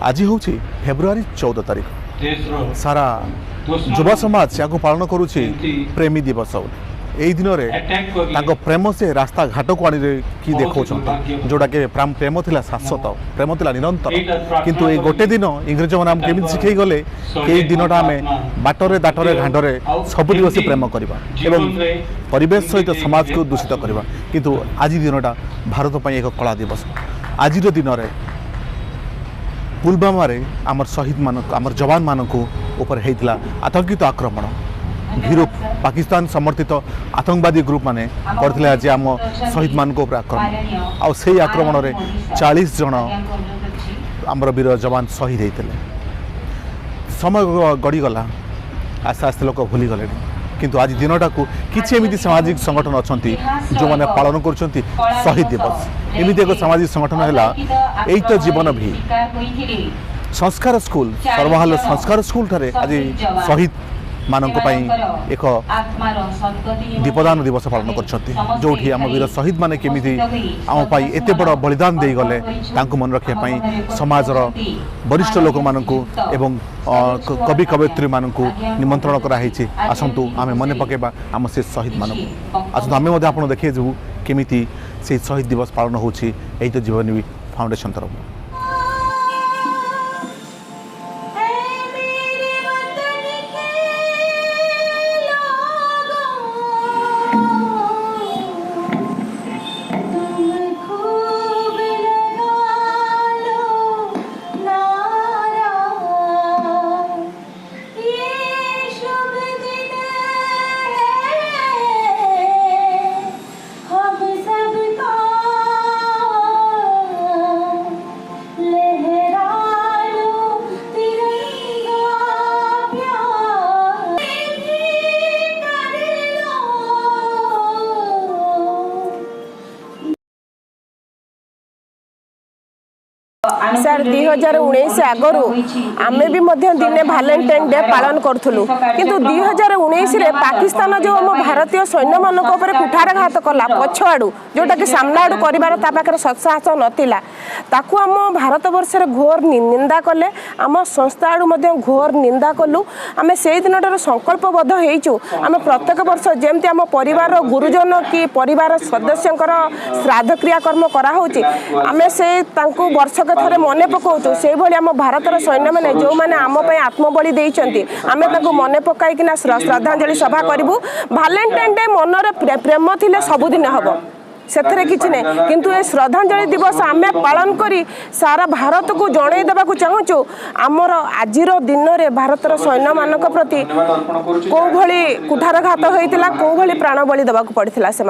आज हूँ फेब्रुआरी 14 तारीख सारा युवा समाज या पालन करुच्ची प्रेमी दिवस यही दिन में प्रेम से रास्ता घाट को आनी कि देखा जोटा कि प्रेम थिला शाश्वत प्रेम थिला निरंतर किंतु ये गोटे दिन इंग्रेज मैंने आम केमी शिखई गले कि दिनटा आम बाटरे दाटरे घाटरे सब दिवस प्रेम करवा एवं परिवेश सहित समाज को दूषित करवा किंतु आज दिनटा भारत पर एक कला दिवस आज दिन में पुलवामा रे आमर शहीद मान आमर जवान मानक ऊपर होता आतंकित आक्रमण ग्रुप पाकिस्तान समर्थित आतंकवादी ग्रुप माने करथिले आज आम शहीद मान ऊपर आक्रमण आ से आक्रमण रे 40 जन आमर वीर जवान शहीद होते समय गड़ीगला आस्ते आस्ते लोक भूली गले किंतु आज दिनटा को किसी एमती सामाजिक संगठन अच्छा जो मैंने पालन कर शहीद दिवस एमती एक सामाजिक संगठन है यही तो जीवन भी संस्कार स्कूल सर्वहाल संस्कार स्कूल ठारे आज शहीद मानक एक दीपदान दिवस पालन कर जो आम वीर शहीद माने केमिति आम एते बड़ बलिदान दे गले तांको मन रखापी समाजर वरिष्ठ लोक मानकु एवं कवि कवयित्री मानकु निमंत्रण कराई आसतु आम मन पकेबा आम से शहीद मानक आसतु आम आप देखे जाऊ केमिति से शहीद दिवस पालन होछि एई तो जीवन फाउंडेशन तरफ। सर 2019 आगु आम भी दिने भैलेंटाइन डे पालन करूँ किंतु 2019 रे पाकिस्तान जो आम भारतीय सैन्य मान कुठारघात कला पछआड़ जोटा कि सामना आड़ कर सत्साहस नाला ताकू आम भारत वर्ष घोर निंदा कले आम संस्था आड़ घोर निंदा कलु आम से दिन संकल्पबद्ध होइचु आम प्रत्येक वर्ष जमती आम परिवार गुरुजन कि परिवार सदस्य श्राद्ध क्रियाकर्म कराऊँच आम से वर्षक थे मन पकाऊँ से भाई आम भारतर सैन्य मैंने जो मैंने आम आत्मबली देइचंती आम मन पकईकिना श्रद्धांजलि सभा करूँ भैलेंटाइन डे मनर प्रेम थिले सबुदिन हम से किसी नहीं किंतु ये श्रद्धांजलि दिवस आम पालन करी सारा भारत को जन देवाक चाहूँ आमर आज दिन में भारतर सैन्य मान प्रति कौ भली कुठारघात होता कौ भली प्राण बलि देवाक पड़ता से।